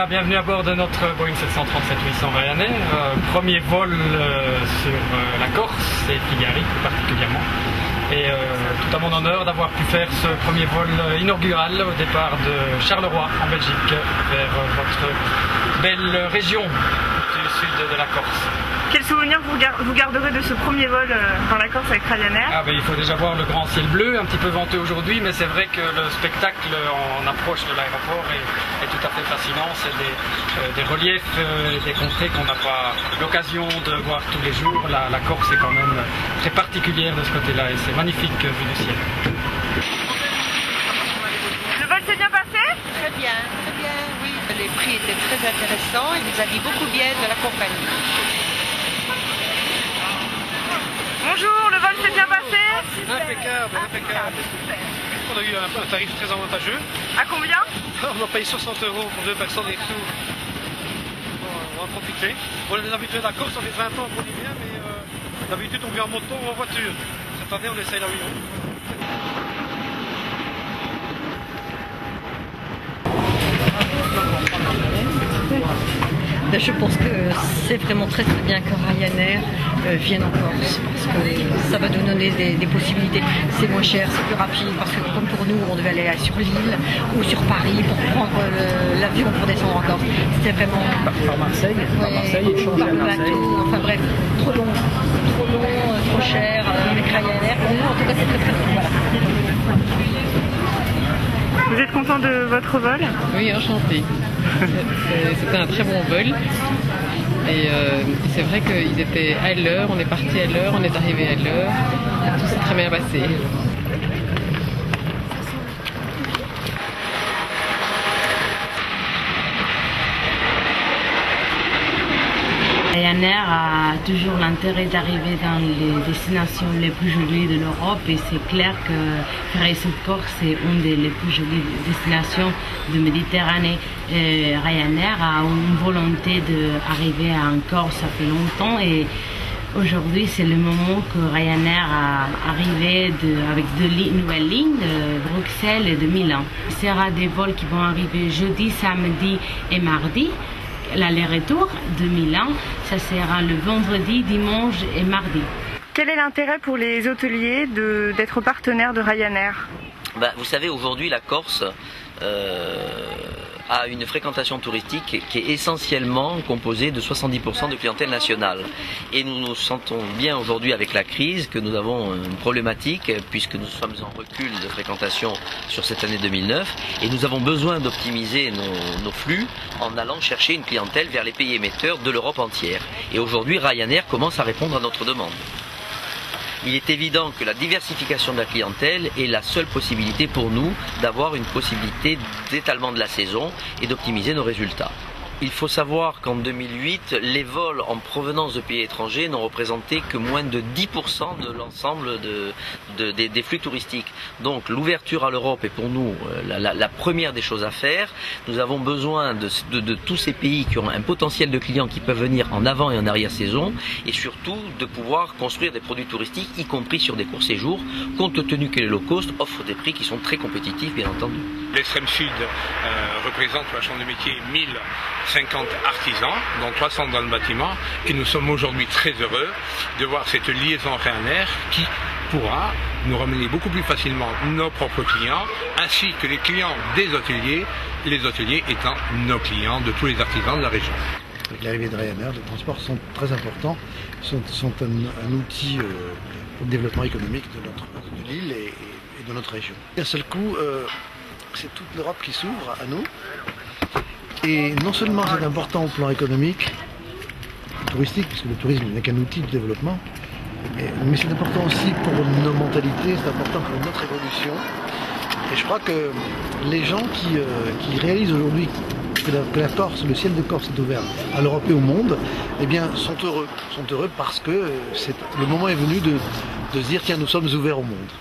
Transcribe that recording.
Voilà, bienvenue à bord de notre Boeing 737-800 Ryanair. Premier vol sur la Corse et Figari plus particulièrement. Et tout à mon honneur d'avoir pu faire ce premier vol inaugural au départ de Charleroi en Belgique vers votre belle région du sud de la Corse. Quel souvenir vous garderez de ce premier vol dans la Corse avec Ryanair? Il faut déjà voir le grand ciel bleu, un petit peu venteux aujourd'hui, mais c'est vrai que le spectacle en approche de l'aéroport est tout à fait fascinant. C'est des reliefs et des contrées qu'on n'a pas l'occasion de voir tous les jours. La Corse est quand même très particulière de ce côté-là et c'est magnifique vu du ciel. Le vol s'est bien passé? Très bien, oui. Les prix étaient très intéressants, il nous a dit beaucoup bien de la compagnie. Bonjour, le vol s'est bien passé? Impeccable. On a eu un tarif très avantageux. À combien? On a payé 60 € pour 2 personnes et tout. On va en profiter. On est habitués à la Corse, ça fait 20 ans qu'on y vient, mais d'habitude on vient en moto ou en voiture. Cette année on essaye l'avion. Je pense que c'est vraiment très bien que Ryanair vienne en Corse parce que ça va nous donner des possibilités. C'est moins cher, c'est plus rapide parce que comme pour nous on devait aller sur Lille ou sur Paris pour prendre l'avion pour descendre en Corse. C'était vraiment... Par Marseille, et changer par à Marseille. bateau, enfin bref, trop long, trop cher avec Ryanair. Pour nous en tout cas c'est très bien. Voilà. Vous êtes content de votre vol? Oui, enchanté. C'était un très bon vol. Et c'est vrai qu'ils étaient à l'heure, on est parti à l'heure, on est arrivé à l'heure. Tout s'est très bien passé. Ryanair a toujours l'intérêt d'arriver dans les destinations les plus jolies de l'Europe et c'est clair que Ferré-sur-Corse est une des plus jolies destinations de Méditerranée. Et Ryanair a une volonté d'arriver en Corse, ça fait longtemps et aujourd'hui c'est le moment que Ryanair a arrivé avec deux nouvelles lignes de Bruxelles et de Milan. Il y aura des vols qui vont arriver jeudi, samedi et mardi. L'aller-retour de Milan, ça sera le vendredi, dimanche et mardi. Quel est l'intérêt pour les hôteliers d'être partenaires de Ryanair? Vous savez, aujourd'hui la Corse a une fréquentation touristique qui est essentiellement composée de 70% de clientèle nationale. Et nous nous sentons bien aujourd'hui avec la crise que nous avons une problématique puisque nous sommes en recul de fréquentation sur cette année 2009 et nous avons besoin d'optimiser nos flux en allant chercher une clientèle vers les pays émetteurs de l'Europe entière. Et aujourd'hui Ryanair commence à répondre à notre demande. Il est évident que la diversification de la clientèle est la seule possibilité pour nous d'avoir une possibilité d'étalement de la saison et d'optimiser nos résultats. Il faut savoir qu'en 2008, les vols en provenance de pays étrangers n'ont représenté que moins de 10% de l'ensemble des flux touristiques. Donc l'ouverture à l'Europe est pour nous la première des choses à faire. Nous avons besoin de tous ces pays qui ont un potentiel de clients qui peuvent venir en avant et en arrière-saison et surtout de pouvoir construire des produits touristiques, y compris sur des courts séjours, compte tenu que les low cost offrent des prix qui sont très compétitifs, bien entendu. L'extrême sud représente pour la chambre de métier 1050 artisans, dont 300 dans le bâtiment, et nous sommes aujourd'hui très heureux de voir cette liaison Ryanair qui pourra nous ramener beaucoup plus facilement nos propres clients, ainsi que les clients des hôteliers, les hôteliers étant nos clients de tous les artisans de la région. Avec l'arrivée de Ryanair, les transports sont très importants, sont un outil pour le développement économique de l'île et de notre région. D'un seul coup, c'est toute l'Europe qui s'ouvre à nous. Et non seulement c'est important au plan économique, touristique, puisque le tourisme n'est qu'un outil de développement, mais c'est important aussi pour nos mentalités, c'est important pour notre évolution. Et je crois que les gens qui réalisent aujourd'hui que la Corse, le ciel de Corse est ouvert à l'Europe et au monde, eh bien sont heureux parce que le moment est venu de se dire tiens, nous sommes ouverts au monde.